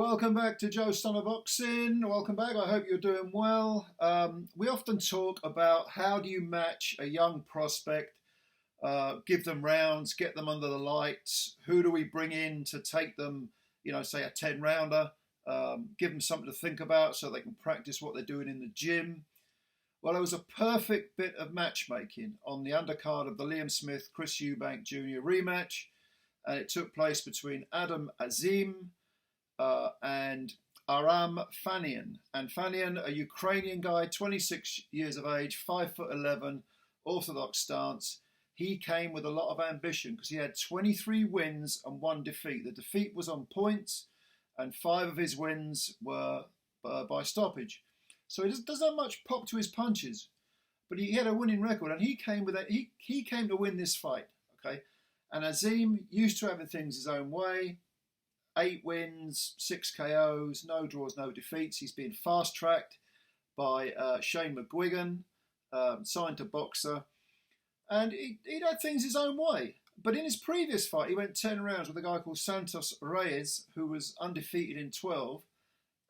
Welcome back to Joe's Summer Boxing. Welcome back. I hope you're doing well. We often talk about how do you match a young prospect, give them rounds, get them under the lights. Who do we bring in to take them, say a 10 rounder, give them something to think about so they can practice what they're doing in the gym. Well, it was a perfect bit of matchmaking on the undercard of the Liam Smith-Chris Eubank Jr. rematch. And it took place between Adam Azim and ARAM FANIIAN. And FANIIAN, a Ukrainian guy, 26 years of age, 5'11", orthodox stance. He came with a lot of ambition because he had 23 wins and 1 defeat. The defeat was on points, and 5 of his wins were by stoppage. So he doesn't have much pop to his punches, but he had a winning record, and he came with he came to win this fight. Okay, and Azim used to having things his own way. 8 wins, 6 KOs, no draws, no defeats. He's been fast-tracked by Shane McGuigan, signed to Boxer. And he'd had things his own way. But in his previous fight, he went 10 rounds with a guy called Santos Reyes, who was undefeated in 12.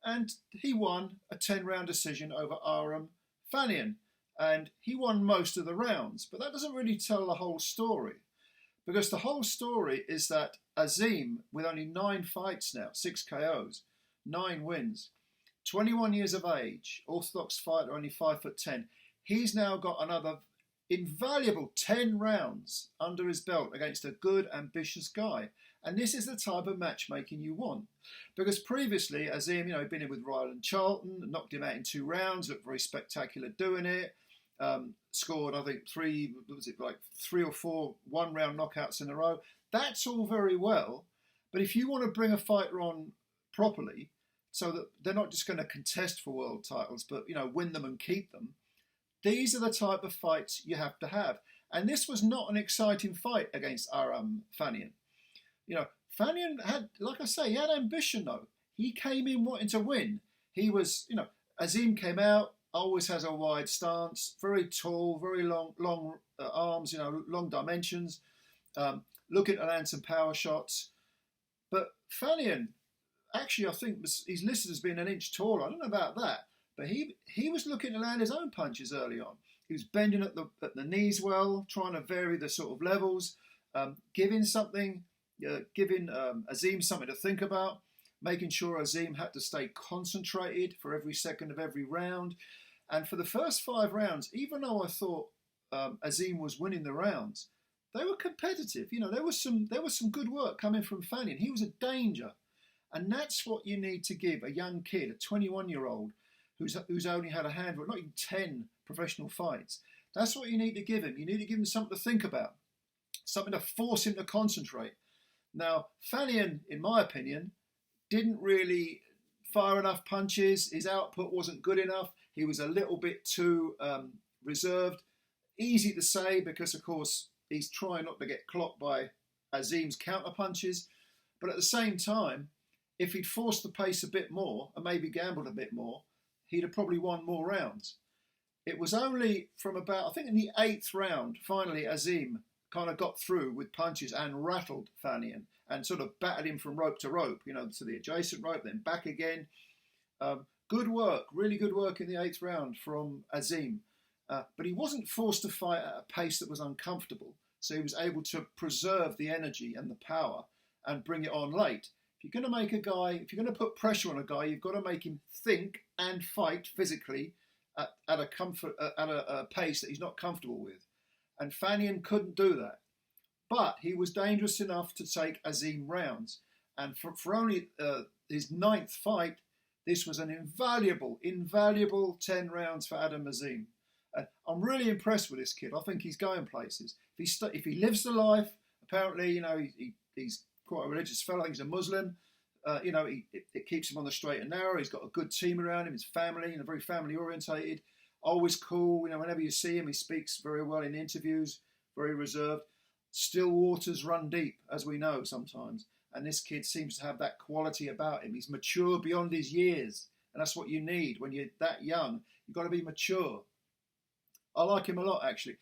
And he won a 10-round decision over ARAM FANIIAN. And he won most of the rounds. But that doesn't really tell the whole story. Because the whole story is that Azim, with only 9 fights now, 6 KOs, 9 wins, 21 years of age, orthodox fighter, only 5'10", he's now got another invaluable 10 rounds under his belt against a good, ambitious guy. And this is the type of matchmaking you want. Because previously, Azim, he'd been in with Ryland Charlton, knocked him out in 2 rounds, looked very spectacular doing it. Scored, I think, 3 or 4 one-round knockouts in a row. That's all very well, but if you want to bring a fighter on properly, so that they're not just going to contest for world titles, but win them and keep them, these are the type of fights you have to have. And this was not an exciting fight against ARAM FANIIAN. FANIIAN had, like I say, he had ambition though. He came in wanting to win. He was, Azim came out. Always has a wide stance, very tall, very long arms, long dimensions, looking to land some power shots. But FANIIAN, actually, I think he's listed as being an inch taller. I don't know about that, but he was looking to land his own punches early on. He was bending at the knees well, trying to vary the sort of levels, giving Azim something to think about, making sure Azim had to stay concentrated for every second of every round. And for the first 5 rounds, even though I thought Azim was winning the rounds, they were competitive. There was some good work coming from FANIIAN. He was a danger. And that's what you need to give a young kid, a 21-year-old, who's only had a handful, not even 10 professional fights. That's what you need to give him. You need to give him something to think about, something to force him to concentrate. Now, FANIIAN, in my opinion, didn't really fire enough punches. His output wasn't good enough. He was a little bit too reserved. Easy to say because, of course, he's trying not to get clocked by Azim's counter punches. But at the same time, if he'd forced the pace a bit more and maybe gambled a bit more, he'd have probably won more rounds. It was only from about, I think in the 8th round, finally Azim kind of got through with punches and rattled FANIIAN and sort of battered him from rope to rope, to the adjacent rope, then back again. Good work, really good work in the 8th round from Azim. But he wasn't forced to fight at a pace that was uncomfortable. So he was able to preserve the energy and the power and bring it on late. If you're going to put pressure on a guy, you've got to make him think and fight physically at a pace that he's not comfortable with. And FANIIAN couldn't do that. But he was dangerous enough to take Azim rounds. And for only his 9th fight, this was an invaluable 10 rounds for Adam Azim. I'm really impressed with this kid. I think he's going places. If he lives the life, apparently, he's quite a religious fellow. He's a Muslim. It keeps him on the straight and narrow. He's got a good team around him. His family, very family orientated. Always cool. Whenever you see him, he speaks very well in interviews. Very reserved. Still waters run deep, as we know sometimes. And this kid seems to have that quality about him. He's mature beyond his years. And that's what you need when you're that young. You've got to be mature. I like him a lot, actually.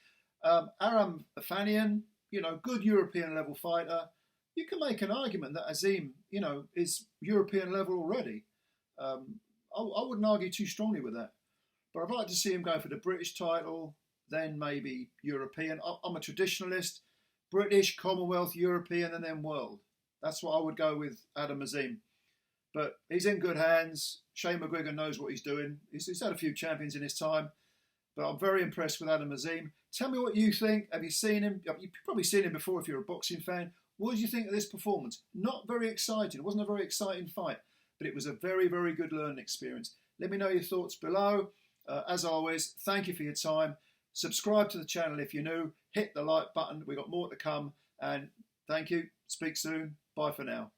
ARAM FANIIAN, good European level fighter. you can make an argument that Azim, is European level already. I wouldn't argue too strongly with that. But I'd like to see him go for the British title, then maybe European. I'm a traditionalist. British, Commonwealth, European, and then world. That's what I would go with Adam Azim. But he's in good hands. Shane McGuigan knows what he's doing. He's had a few champions in his time. But I'm very impressed with Adam Azim. Tell me what you think. Have you seen him? You've probably seen him before if you're a boxing fan. What did you think of this performance? Not very exciting. It wasn't a very exciting fight. But it was a very, very good learning experience. Let me know your thoughts below. As always, thank you for your time. Subscribe to the channel if you're new. Hit the like button. We've got more to come. And thank you. Speak soon. Bye for now.